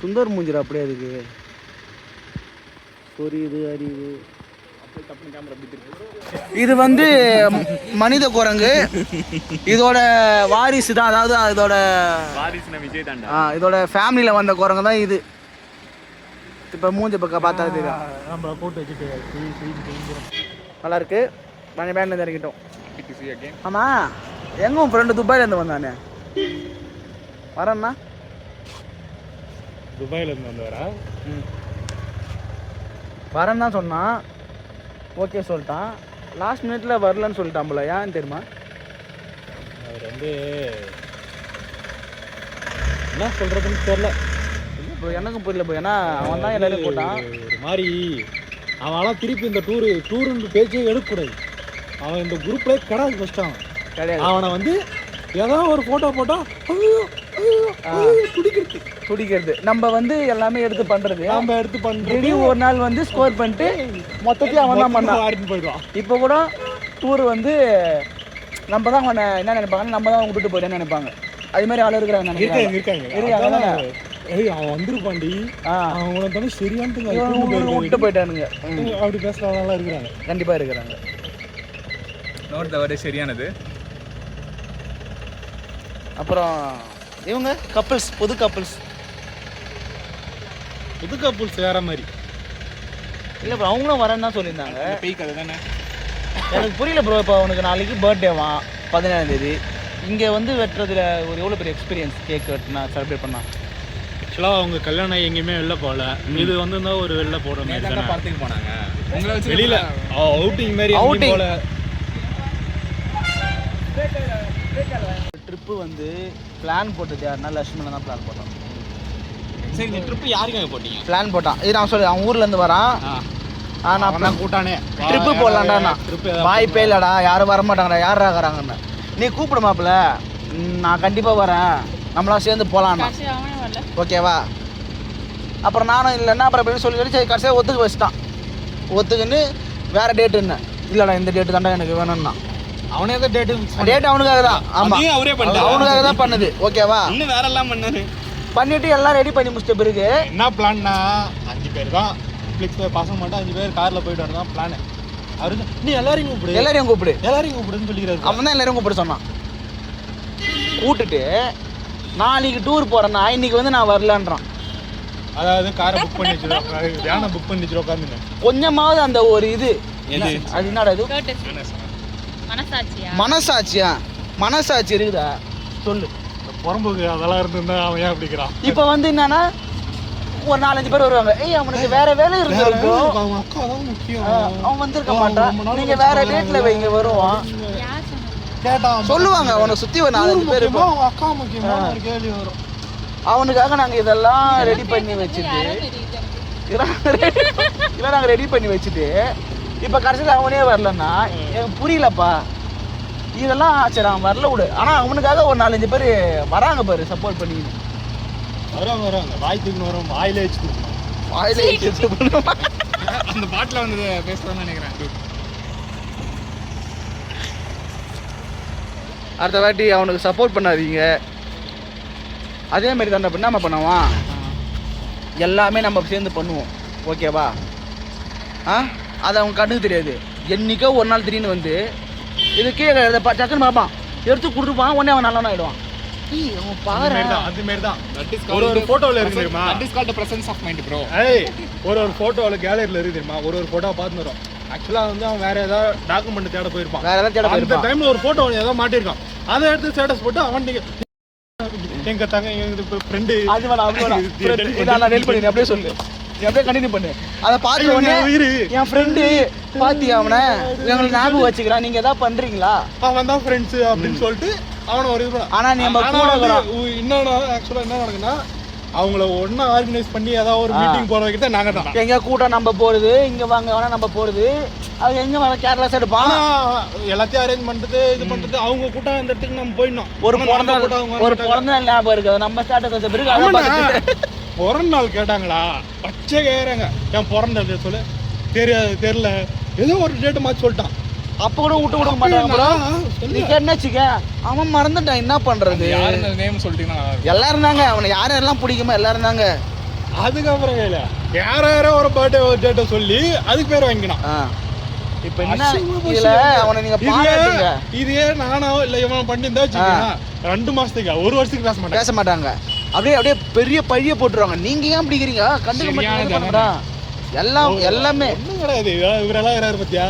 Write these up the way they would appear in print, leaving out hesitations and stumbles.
சுந்தர் மூஞ்சிரா அப்படியே அதுக்கு சொரியுது அறிவு. இது வந்து மனித குரங்கு. இதோட வாரிசு தான், அதாவது இதோட இதோட ஃபேமிலியில் வந்த குரங்கு தான் இது. இப்போ மூஞ்சி பக்கம் பார்த்தா தெரியும். போட்டு வச்சுட்டு நல்லா இருக்கு. பேண்ட்லேருந்து இறங்கிட்டோம். ஆமாம், எங்கே உன் ஃப்ரெண்டு துபாயிலேருந்து வந்தானே? வரேண்ணா துபாயிலேருந்து வந்து வரா? வரேன்னு தான் சொன்னான். ஓகே சொல்லிட்டான். லாஸ்ட் மினிட்ல வரலன்னு சொல்லிட்டான் போல. ஏன்னு தெரியுமா? அவர் வந்து என்ன சொல்கிறதுன்னு தெரில. இப்போ எனக்கும் புரியல போய். ஏன்னா அவன் தான் எல்லாரும் போட்டான். ஒரு மாதிரி அவன்லாம் திருப்பி இந்த டூருன்னு பேச்சே எடுக்கக்கூடாது. அவன் இந்த குரூப்லேயே கிடையாது. ஃபஸ்ட்டு அவன் கிடையாது. அவனை வந்து ஏதாவது ஒரு ஃபோட்டோ போட்டால் துடிக்கிறது. நம்ம வந்து எல்லாமே எடுத்து பண்றது. நம்ம எடுத்து பண்ணுறது ஒரு நாள் வந்து ஸ்கோர் பண்ணிட்டு மொத்தத்தையும் அவன் தான் பண்ணான். போயிடுவான். இப்போ கூட டூர் வந்து நம்ம தான் அவனை என்ன நினைப்பாங்க, நம்ம தான் அவங்க விட்டுட்டு போயிட்டேன்னு நினைப்பாங்க. அது மாதிரி ஆள் இருக்கிறாங்க. அவன் வந்துருப்பாண்டி. அவங்கள தானே சரியானது விட்டு போயிட்டானுங்க. அப்படி பேசுறவங்க இருக்கிறாங்க. கண்டிப்பா இருக்கிறாங்க. நோட் தவிர சரியானது. அப்புறம் இவங்க கப்பிள்ஸ், புது கப்பிள்ஸ் வேற மாதிரி இல்லை ப்ரோ, அவங்களும் வரேன்னு தான் சொல்லியிருந்தாங்க. பீக் அது தானே. எனக்கு புரியல ப்ரோ. இப்போ அவனுக்கு நாளைக்கு பர்த்டேவான் 17ஆம் தேதி. இங்கே வந்து வெட்டுறதுல ஒரு எவ்வளோ பெரிய எக்ஸ்பீரியன்ஸ். கேக் வெட்டினா செலிப்ரேட் பண்ணா. ஆக்சுவலாக அவங்க கல்யாணம் எங்கேயுமே வெளில போகல. இது வந்து ஒரு வெளில போகிற மாதிரி தான் படத்துக்கு போனாங்க. உங்களை வச்சு வெளியில் அவுட்டிங் மாதிரி போல. ட்ரிப்பு வந்து பிளான் போட்டது யாருன்னா லட்சுமணன் தான் பிளான் போட்டான். சரி, இந்த ட்ரிப்பு யாருக்காக போட்டீங்க? பிளான் போட்டான். இது நான் சொல்லி அவன் ஊர்லேருந்து வரான். நான் கூட்டானே ட்ரிப்பு போடலான்டா. வாய்ப்பே இல்லைடா, யாரும் வரமாட்டாங்கடா. யார் ஆகிறாங்கன்னு நீ கூப்பிட மாப்பிள்ள. நான் கண்டிப்பாக வரேன், நம்மளாம் சேர்ந்து போகலான்னா. ஓகேவா? அப்புறம் நானும் இல்லைன்னா அப்புறம் அப்படின்னு சொல்லி சரி கடைசியாக ஒத்துக்க வச்சுட்டான். ஒத்துக்குன்னு வேறு டேட்டுன்னு. இல்லைடா இந்த டேட்டு தாண்டா எனக்கு வேணும்னா. அவனே தான் டேட் அவனுக்காக தான். ஆமாம், அவரே பண்ணல, அவனுக்காக தான் பண்ணுது. ஓகேவா? இன்னும் வேற எல்லாம் பண்ணாரு. பண்ணிட்டு எல்லாம் ரெடி பண்ணி முடிச்சிட்ட பிறகு என்ன பிளான்னா 5 பேர் தான். ஃப்ளிக்ஸ் பசங்க மட்டும் 5 பேர் காரில் போயிட்டு வரதான் பிளானு. அவரு நீ எல்லாரையும் கூப்பிடுன்னு சொல்லிக்கிறாரு. அவன் தான் எல்லாரையும் கூப்பிட சொன்னான். கூப்பிட்டுட்டு நாளைக்கு டூர் போகிறேன்னா இன்னைக்கு வந்து நான் வரலான்றான். அதாவது காரை புக் பண்ணி வச்சுருவோம், வேனை புக் பண்ணி வச்சுருவோம். உட்காந்துங்க கொஞ்சமாவது அந்த ஒரு இது அது என்னடா இது மனசாட்சி இருக்குதா சொல்லு. புறம்போக்கு அதெல்லாம் இருந்திருந்தா அவன் ஏன் அப்படிக்கிறான்? இப்போ வந்து என்னன்னா ஒரு 4-5 பேர் வருவாங்க. அவனுக்கு வேற வேலை இருக்கும். அவன் அக்கா தான் முக்கியம். அவன் வந்திருக்க மாட்டான். நீங்க வேற டேட்ல வைங்க வருவான் கேட்டான் சொல்லுவாங்க. அவனை சுத்தி ஒரு 4-5 பேர் இருப்பான். அவன் அக்கா முக்கியமா ஒரு கேள்வி வரும். அவனுக்காக நாங்க இதெல்லாம் ரெடி பண்ணி வச்சுட்டு இதெல்லாம் ரெடி பண்ணி வச்சுட்டு இப்போ கடைசியில் அவனே வரலன்னா எனக்கு புரியலப்பா. இதெல்லாம் சரி அவன் வரல விடு. ஆனால் அவனுக்காக ஒரு 4-5 பேர் வராங்க பாரு சப்போர்ட் பண்ணி. வராங்க வாய்த்துக்கு வரும். வாயிலே வச்சு அந்த பாட்டில் வந்து பேசுறேன்னு நினைக்கிறேன். அடுத்த வாட்டி அவனுக்கு சப்போர்ட் பண்ணாதீங்க. அதே மாதிரி தான் நம்ம பண்ணுவான். எல்லாமே நம்ம சேர்ந்து பண்ணுவோம். ஓகேவா? அது அவங்க கண்ணுக்கு தெரியாது. என்னைக்கோ ஒரு நாள் திடீர்னு வந்து இது கீழே டக்குன்னு பார்ப்பான், எடுத்து கொடுத்துப்பான். உடனே அவன் நல்லவனா ஆயிடுவான். ஒரு போட்டோல இருக்கு தெரியுமா? That is called the presence of mind, bro. ஒரு போட்டோல கேலரியில இருக்கு தெரியுமா? ஒரு போட்டோ பார்த்து வரும். ஆக்சுவலா வந்து அவன் வேற ஏதாவது டாக்குமெண்ட் தேட போயிருப்பான். அந்த டைம்ல ஒரு போட்டோ ஏதோ மாட்டிருக்கான். அதை எடுத்து ஸ்டேட்டஸ் போட்டு அவன் எங்க தங்க எங்க ஃப்ரெண்டு அது நான் ரெடி பண்ணி அப்படியே சொல்லு. நீ அப்படியே கண்டினியூ பண்ணு. அதை பார்த்து உடனே என் ஃப்ரெண்டு பாத்தி அவனை எங்களுக்கு ஞாபகம் வச்சுக்கிறான். நீங்க ஏதாவது பண்றீங்களா? அவன் தான் ஃப்ரெண்ட்ஸ் அப்படின்னு சொல்லிட்டு அவனை ஒரு இது. ஆனா நம்ம இன்னொன்னு ஆக்சுவலா என்ன நடக்குன்னா அவங்கள ஒன்னா ஆர்கனைஸ் பண்ணி ஏதாவது ஒரு மீட்டிங் போற வைக்கிட்ட நாங்க தான் எங்க கூட்டம் நம்ம போறது, இங்க வாங்க வேணா நம்ம போறது. அது எங்க வேணா கேர்லெஸ் எடுப்பான். எல்லாத்தையும் அரேஞ்ச் பண்றது இது பண்றது அவங்க கூட்டம் அந்த இடத்துக்கு நம்ம போயிடணும். ஒரு பிறந்த நாள் ஞாபகம் இருக்குது. நம்ம ஸ்டார்ட் வச்ச பிறகு பிறந்த நாள் கேட்டாங்களா பச்சை கேக்குறாங்க. என் பிறந்த சொல்லு தெரியாது தெரியல ஏதோ ஒரு டேட்டு மாற்றி சொல்லிட்டான். அப்ப கூட விட்டு கொடுக்க மாட்டாங்க ப்ரோ. நீ கேட்டுச்சுக்க அவன் மறந்துட்டான், என்ன பண்றது? நேம் சொல்லிட்டீங்கன்னா எல்லாரும் தாங்க, அவனை யாரெல்லாம் பிடிக்குமோ எல்லாரும் தாங்க. அதுக்கப்புறம் யாரோ ஒரு பர்த்டே ஒரு டேட்டை சொல்லி அதுக்கு பேர் வாங்கினான். இப்ப என்ன இதுல அவனை நீங்க பாராட்டுங்க. இதே நானோ இல்ல இவன் பண்ணியிருந்தா வச்சுக்கோங்க 2 மாசத்துக்கு 1 வருஷத்துக்கு பேச மாட்டாங்க. அப்படியே பெரிய பழிய போட்டுருவாங்க. நீங்க ஏன் பிடிக்கிறீங்க? கண்டுக்க மாட்டீங்க. எல்லாம் எல்லாமே ஒன்றும் கிடையாது. இவரெல்லாம் யாராரு பத்தியா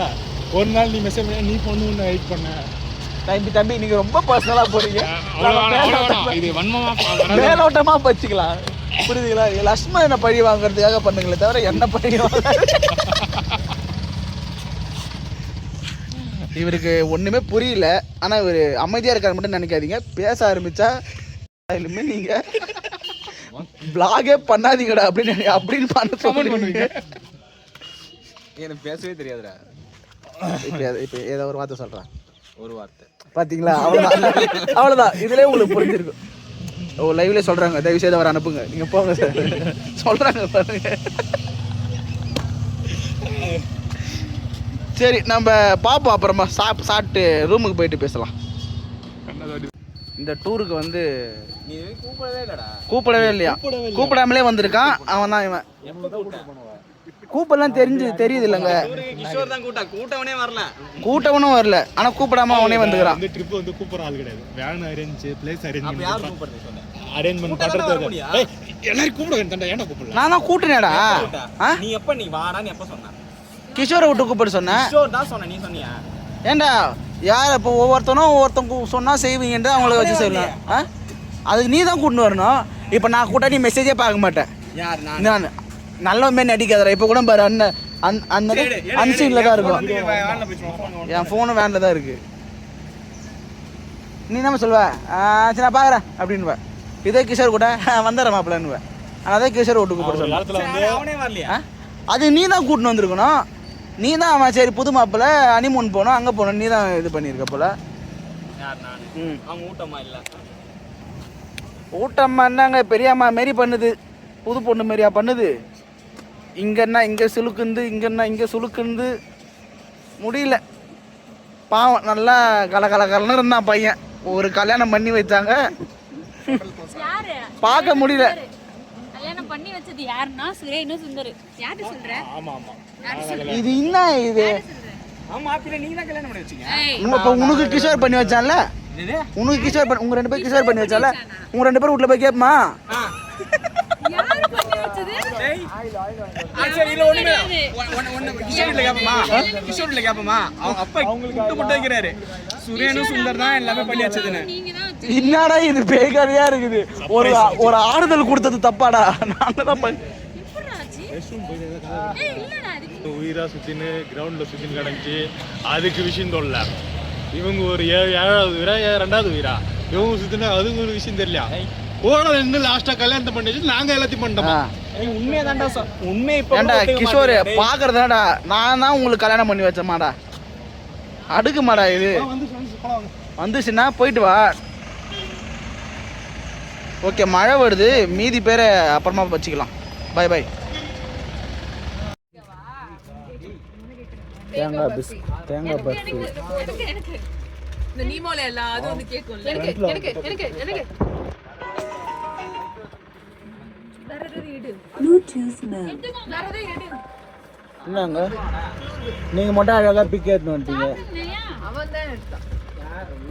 ஒரு நாள் நீ மெசேஜ் பண்ண நீ பொண்ணு வெயிட் பண்ண தம்பி நீங்க ரொம்ப பர்சனலா போறீங்க. இது வன்மமா மேலோட்டமா வச்சுக்கலாம், புரியுதுங்களா? லட்சுமணன் என்ன பழி வாங்குறதுக்காக பண்ணுங்களே தவிர என்ன பழி வாங்க. இவருக்கு ஒண்ணுமே புரியல. ஆனா இவரு அமைதியா இருக்காரு மட்டும் நினைக்காதீங்க. பேச ஆரம்பிச்சா இனிமே நீங்க vlog பண்ணாதீங்கடா அப்படின்னு பண்ண சொல்லுவீங்க. எனக்கு பேசவே தெரியாதுடா. இப்போ ஏதோ ஒரு வார்த்தை சொல்றேன், ஒரு வார்த்தை பாத்தீங்களா? அவ்வளவுதான். இதுலயே உங்களுக்கு புரிஞ்சிருக்கும். லைவ்ல சொல்றாங்க, தயவு செய்து அவரை அனுப்புங்க, நீங்க போங்க சார் சொல்றாங்க பாருங்க. சரி நம்ம பாப்போம், அப்புறமா சாப்பிட்டு ரூமுக்கு போயிட்டு பேசலாம். இந்த டூருக்கு வந்து நீ கூப்பிடவே இல்லடா. கூப்பிடவே இல்லையா? கூப்பிடாமலே வந்திருக்கான் அவன் தான். இவன் கூப்பிடலாம் தெரியுது இல்லைங்க. கிஷோர் தான் கூட்டவனே வரல, கூட்டவனும் வரல. ஆனா கூப்பிடாம அவனே வந்துக்கிறான். இந்த ட்ரிப் வந்து கூப்பிடுற ஆள் கிடையாது. வேன் அரேஞ்ச் பிளேஸ் அரேஞ்ச் யார் கூப்பிடுறது சொன்ன? அரேஞ்ச்மென்ட் பண்றது. எல்லாரும் கூப்பிட வேண்டாம், ஏன்டா கூப்பிடல? நான் தான் கூட்டினேடா. நீ எப்ப நீ வாடான்னு எப்ப சொன்ன? கிஷோரை விட்டு கூப்பிட சொன்னேன். கிஷோர் தான் சொன்ன, நீ சொன்னியா? ஏண்டா யார் இப்போ ஒவ்வொருத்தங்க சொன்னா செய்வீங்கன்ற அவங்கள வச்சு சொல்லலாம். அதுக்கு நீ தான் கூட்டின்னு வரணும். இப்போ நான் கூட்டா நீ மெசேஜே பார்க்க மாட்டேன். யார்? நான் நல்ல மாரி நடிக்காதடா. இப்போ கூட பாரு அன்சீன்ல தான் இருக்கும். என் ஃபோனும் வேனில் தான் இருக்கு. நீ என்ன சொல்வ? சரி நான் பார்க்குறேன் அப்படின்னுவேன். இதே கிஷோர் கூட வந்துடுறேன் மாப்பிள்ளன்னுவேன். ஆனால் அதே கிஷோர் விட்டு கூப்பிட சொன்னேன். அது நீ தான் கூட்டின்னு வந்திருக்கணும். நீ தான் அவன் சரி புது மாப்பிள்ள ஹனிமூன் போனோம் அங்கே போனோம், நீ தான் இது பண்ணியிருக்க போல. ஊட்டம்மா என்னங்க பெரியம்மா மாரி பண்ணுது, புது பொண்ணு மாரியா பண்ணுது. இங்கன்னா இங்கே சுழுக்குந்து, இங்கன்னா இங்கே சுழுக்குந்து முடியல. பாவம் நல்லா கலன்னு இருந்தான் பையன். ஒரு கல்யாணம் பண்ணி வச்சாங்க, பார்க்க முடியல. கல்யாணம் பண்ணி வச்சது யாருன்னா சுரேனு சுந்தர். யாரு சொல்ற? ஆமா ஆமா. இது என்ன இது? ஆமா ஆப்பில நீங்க தான் கல்யாணம் பண்ணி வச்சீங்க. இப்ப உனக்கு கிஷோர் பண்ணி வச்சான்ல, உனக்கு கிஷோர் பண்ணி, உங்க 2 பேரும் கிஷோர் பண்ணி வச்சால, உங்க 2 பேரும் வீட்ல போய் கேப்பமா யாரு பண்ணி வச்சது? சரி இல்ல ஒண்ணுமே ஒண்ணு கிஷோர்ல கேப்பமா, கிஷோர்ல கேப்பமா. அவங்க அப்பா கூட்டு போட்டு வைக்கிறாரு. சுரேனு சுந்தர் தான் எல்லாமே பண்ணி வச்சதுன்னு. நீங்க தான் என்னடா இது பேகரியா இருக்குது? ஒரு ஆறுதல் கொடுத்தது தப்பாடா? நாங்க தான் பண்ணி உயிரா சுத்தின்னு கிரவுண்ட்ல சுத்தின்னு கிடந்துச்சு. அதுக்கு விஷயம் சொல்லல. இவங்க ஒரு 7வது உயிரா 2வது உயிரா இவங்க சுத்தினா அதுக்கு ஒரு விஷயம் தெரியல. ஓட நின்று லாஸ்டா கல்யாணத்தை பண்ணி வச்சு நாங்க எல்லாத்தையும் பண்ணிட்டோம். உண்மையதான்டா உண்மை. இப்ப ஏண்டா கிஷோர் பாக்குறதாடா நான் தான் உங்களுக்கு கல்யாணம் பண்ணி வச்சமாடா. அடுக்குமாடா இது? வந்துச்சுன்னா போயிட்டு வா. ஓகே மழை வருது, மீதி பேரை அப்புறமா வச்சுக்கலாம். Bye bye. தேங்காய் பர்ஃபி இந்த நீமோல எல்லாம் அது வந்து கேக்கும்ல. எனக்கு என்னங்க நீங்க மட்டும் அழகா பிக் எடுத்து வந்துட்டீங்க. அவன் தான் எடுத்தான்.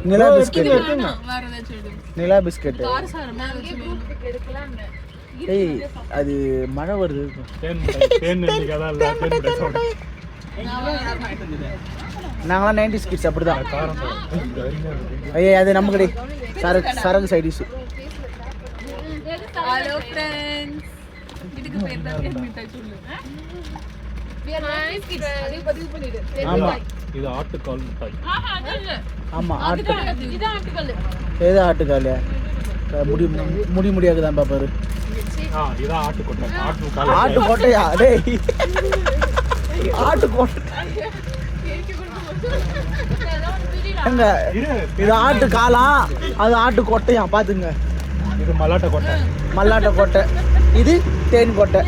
நிலா பிஸ்கட், வேற ஏதாச்சும் எடு. நிலா பிஸ்கட். கார் சார் மேல எடுக்கலாம். ஏய் அது மழை வருது. நாங்களாம் 90s கிட்ஸ் அப்படிதான். ஐயே அது நம்ம கடை சரகு சைடிஷ். ஹலோ ஃப்ரெண்ட்ஸ், இதுக்கு பேர் தான் மிட்டாய் சொல்லு. we are 90s kids. அதே பதிவு பண்ணிடு. ஆமா இது ஆட்டுக்கால் மிட்டாய். அது இல்ல. ஆமா ஆட்டுக்கால். இது ஆட்டுக்கால். ஏதோ ஆட்டுக்கால் முடியாதுதான் பாப்பாரு. இது ஆட்டுக்கொட்டை. ஆட்டுக்கால் ஆட்டுக்கொட்டையா? டேய் ஆட்டுக்கொட்டை எங்க? இது ஆட்டு காலா, அது ஆட்டு கொட்டையா? பாத்துங்க. இது மல்லாட்டை கொட்டை. மல்லாட்டை கொட்டை. இது தேன் கொட்டை.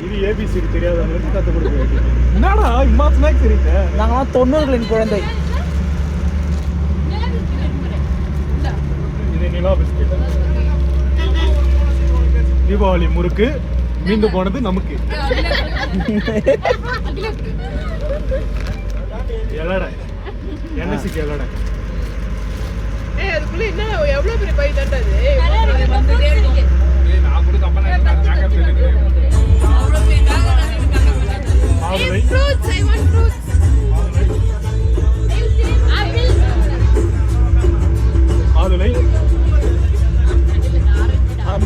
இது ABCD ABCD தெரியாதவங்களுக்கு கத்து கொடுக்க. என்னடா இம்மா ஸ்நாக்ஸ் இருக்கு? நாங்களாம் 90களின் குழந்தை. இது நிலா பிஸ்கெட். தீபாவளி முறுக்கு மீண்டு போனது நமக்கு. எலடை NSC எலடை. அதுக்குள்ள என்ன எவ்வளவு பெரிய பை தட்டாது நான் கூட கம்பெனி மாதுளை Fruits, I want fruits. Apple. மாதுளை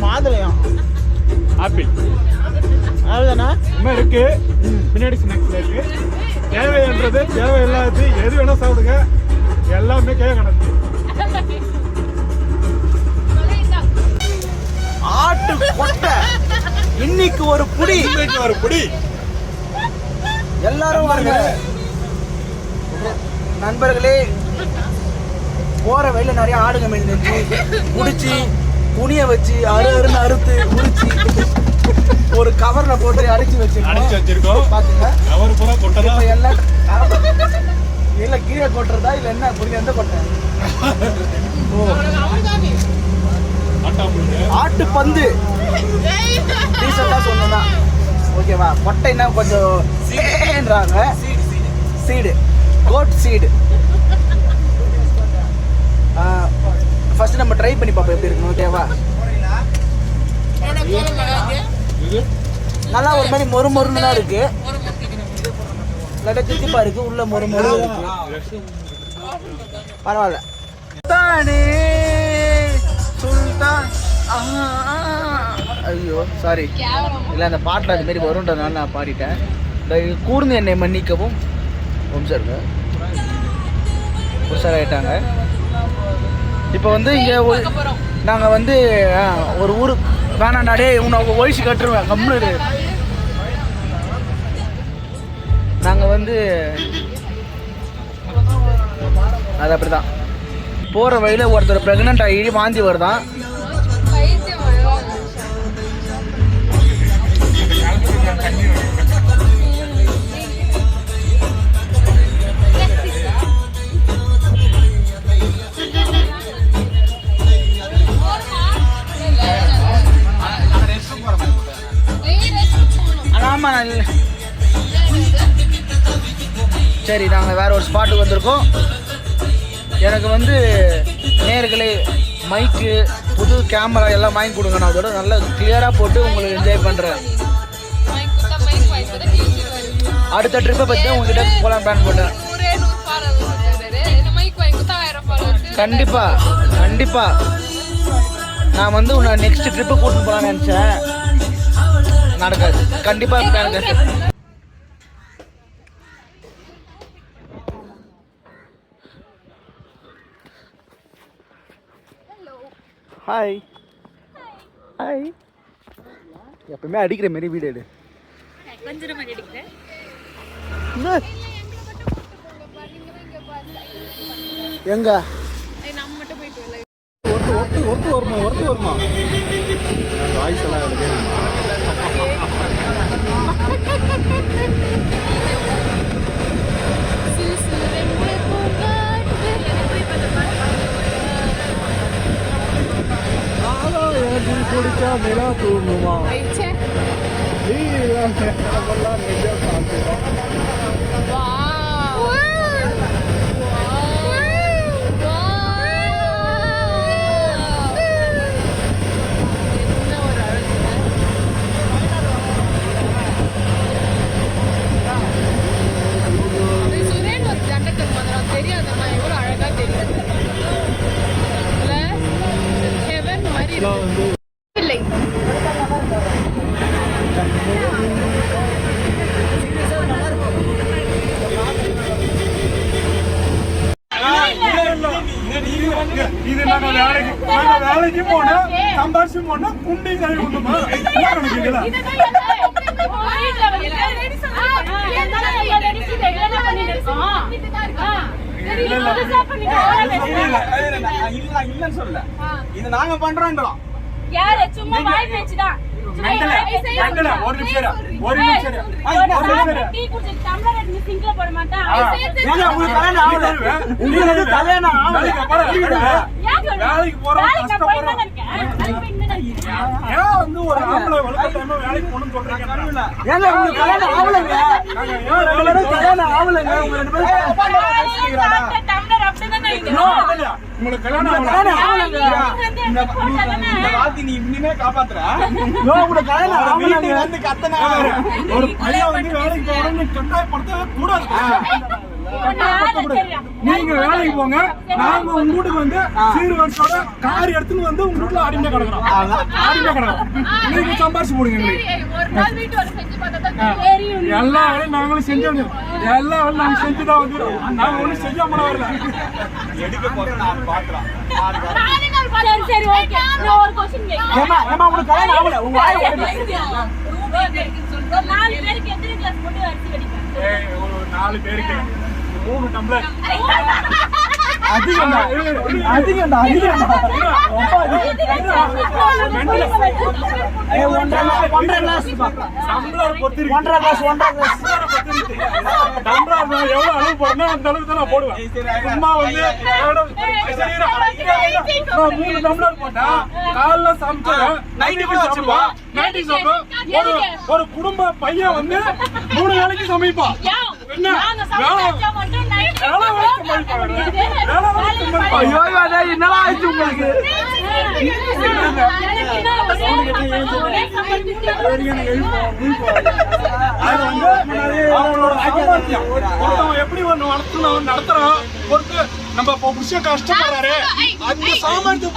மாதுளையம் ஆப்பிள் அதுதானா? இன்னும் இருக்கு. பின்னாடி ஸ்நாக்ஸ்ல இருக்கு. தேவைன்றது தேவையில்லாது எது வேணா சாப்பிடுங்க. எல்லாமே கேட்கணும். ஆட்டு கொட்டை இன்னைக்கு ஒரு புடி. எல்லாரும் வாங்க நண்பர்களே. போற வழியில நிறைய ஆடுங்க மீன் நின்று முடிச்சு துணியை வச்சு அருன்னு அறுத்து உரிச்சு ஒரு கவர்ல போட்டு அடிச்சு வச்சிருக்கோம். பாத்துங்க. கவர் பூரா கொட்டதா எல்லாம் இல்ல கீழே கொட்டுறதா இல்ல என்ன புரியுது? எந்த கொட்டை? ஆட்டு பந்து டீசெண்டா சொன்னதான். ஓகேவா? கொட்டைன்னா கொஞ்சம் சீடுன்றாங்க. Seed, coat seed. ஃபர்ஸ்ட் நம்ம ட்ரை பண்ணி பார்ப்போம் எப்படி இருக்கணும். ஓகேவா? நல்லா ஒரு மாதிரி மொறு மொறுன்னு தான் இருக்கு. லைட்டா தித்திப்பா இருக்கு. உள்ள மொறு மொறு இருக்கு. பரவாயில்ல. தானே சுல்தான். ஐயோ சாரி, இல்லை அந்த பாட்டில் அது மாரி வரும்ன்றதுனால நான் பாடிட்டேன். கூர்ந்து என்னை மன்னிக்கவும். சார் உஷார் ஆகிட்டாங்க. இப்போ வந்து இங்கே நாங்கள் வந்து ஒரு ஊர் வேணாண்டாடே உன்னை ஒழிச்சு கட்டுருவேன் கம்முனு. நாங்கள் வந்து அது அப்படி தான் போகிற வழியில் ஒருத்தர் ப்ரெக்னென்ட் ஆகி வாந்தி வருதான். ஆமாம் சரி, நாங்கள் வேற ஒரு ஸ்பாட்டுக்கு வந்திருக்கோம். எனக்கு வந்து நேர்களே மைக்கு புது கேமரா எல்லாம் வாங்கி கொடுங்க. நான் அதோட நல்லா கிளியராக போட்டு உங்களுக்கு என்ஜாய் பண்ணுறேன். அடுத்த ட்ரிப்பை பற்றி தான் உங்ககிட்ட போகலாம் பிளான் போட்டேன். கண்டிப்பாக கண்டிப்பாக நான் வந்து உன்னை நெக்ஸ்ட் ட்ரிப்பு கூட்டின்னு போகலான்னு நினச்சேன். நடக்காது. கண்டிப்பாக பிளான். Hi hi. எப்பவுமே அடிக்கிற மாரி வீடு எடு. எங்க ஒர்த்து வருமா வாய்ஸ் எல்லாம் குடிச்சா நிலா தூங்குமா? இது வேலைக்கு போனா சம்பாதிச்சு போனா குண்டி கழுவி விட்டுமா? இல்லன்னு சொல்லல, இது நாங்க பண்றோம். யாரு சும்மா வாய் பேச்சுதான். ஒரு நிமிஷம் இரு. ஒரு நிமிஷம் இரு. ஒரு நிமிஷம் இரு. டீ குடிச்சு டம்ளர் எடுத்து சிங்க்ல போட மாட்டா ஏங்க உங்களுக்கு கல்யாணம் ஆகல உங்களுக்கு கல்யாணம் ஆகல வேலைக்கு போறோம் கஷ்டப்படுறோம் ஏன் வந்து ஒரு ஆம்பளை வளர்க்கட்டாம வேலைக்கு போகணும்னு சொல்றீங்க ஏங்க உங்களுக்கு கல்யாணம் ஆகலங்க கல்யாணம் ஆகலங்க உங்க ரெண்டு பேரும் டம்ளர் அப்படிதானே உங்களுக்கு கல்யாணம் ஆகலங்க இந்த வார்த்தை நீ இன்னுமே காப்பாத்துற உங்களுக்கு கல்யாணம் ஆகலங்க வந்து கத்தனா ஒரு பையன் வந்து வேலைக்கு போகணும்னு கட்டாயப்படுத்தவே கூடாது. நீங்க வேலைக்கு போங்க, நாங்க உங்க வீட்டுக்கு வந்து சீர்வரிசோட கார் எடுத்துன்னு வந்து உங்க வீட்டுல அடிமை கிடக்குறோம். அடிமை கிடக்குறோம். நீங்க சம்பாரிச்சு போடுங்க எங்களுக்கு. ஒரு நாள் வீட்டு வேலை செஞ்சு பார்த்தா தான் எல்லா வேலையும் நாங்களும் செஞ்சோம். எல்லா வேலையும் நாங்க செஞ்சுதான் வந்துடும். நாங்க ஒண்ணும் செய்யாம வரல. எடுக்க போறேன் நான் பாக்குறேன் சரி ஓகே நான் ஒரு क्वेश्चन கேக்குறேன் ஏமா உங்களுக்கு கல்யாணம் ஆகல உங்க வாய் ஓடுது ஒரு 4 பேருக்கு எத்தனை கிளாஸ் போட்டு அரிசி வெடிப்பீங்க ஒரு 4 பேருக்கு 3 டம்ளர். அதிகம்டா அதிகம்டா ஒன்றரை கிளாஸ் டம்ளர் பொறுத்து இருக்கு. ஒன்றரை கிளாஸ் டம்ளர் நான் எவ்வளவு அளவு போடணும் அந்த அளவுக்கு தான் நான் போடுவேன். சும்மா வந்து சரி, நான் 3 டம்ளர் போட்டா காலைல சமைச்சேன் நைட்டு கூட சாப்பிடுவான். நைட்டு சாப்பிடுவோம். ஒரு குடும்ப பையன் வந்து 3 வேளைக்கு சமைப்பான். என்ன நாங்க மட்டும் நைட் ஐயோ என்னடா ஆச்சு உங்களுக்கு அவங்களோட சாமர்த்தியம். ஒருத்தவன் எப்படி ஒண்ணு நடத்துறான் பொறுத்து நம்ம புருஷன் கஷ்டப்படுறாரு அந்த சாமர்த்தியம்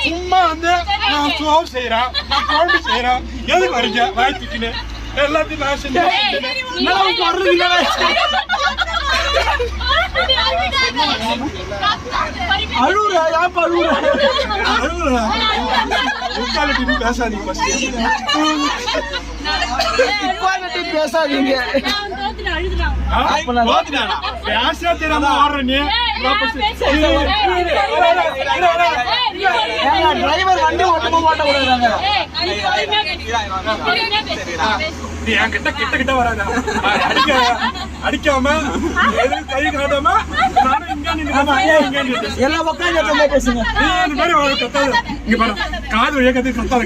சும்மா வந்து நான் சோறு செய்யறேன் நான் குழம்பு செய்யறேன் எதுக்கு வரீங்க வாய்த்துக்குன்னு எல்லாத்தையும் நான் செஞ்சேன். அழுவுறா ஏப்பா அழுவுறா பேசாதீங்க பேசாதீங்க பேச தெரியாம ஆடுற நீ டிரைவர் வண்டி ஓட்டமா ஓட்ட விடுறாங்க என்கிட்ட கிட்ட வராத அடிக்காம எதுவும் கை காட்டாம நானும் இங்க எல்லாம் உட்காந்து பேசுங்க இந்த மாதிரி கத்தாது இங்க பாரு காது வழியா கத்தாது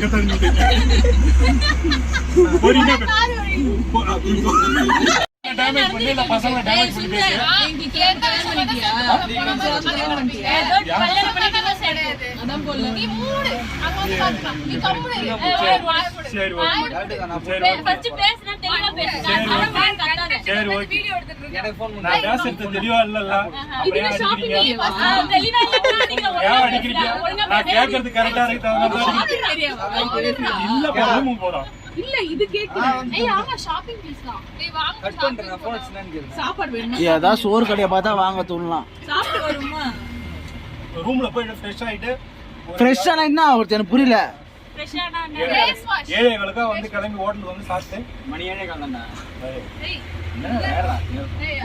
டேமேஜ் பண்ணி இந்த பசங்களை டேமேஜ் பண்ணி சரி ஓகே நான் பேசுறது தெளிவா இல்லல்ல ஏன் அடிக்கிறீங்க நான் கேட்கறது கரெக்டா இருக்கு இல்ல போறோம் போறோம் இல்ல இது கேக்குறேன் ஏய் ஆமா ஷாப்பிங் பீஸ் தான் டேய் வாங்க கட் பண்றேன் நான் போன் சின்னன்னு கேக்குறேன் சாப்பாடு வேணுமா ஏதா சோறு கடையை பார்த்தா வாங்க தூணலாம் சாப்பிட்டு வருமா ரூம்ல போய் ஃப்ரெஷ் ஆயிட்டு ஃப்ரெஷ் ஆனா என்ன அவருக்கு எனக்கு புரியல ஏழைகளுக்கா வந்து கிளம்பி ஹோட்டலுக்கு வந்து சாப்பிட்டு மணி 7:15 ஏய் என்ன வேறடா ஏய்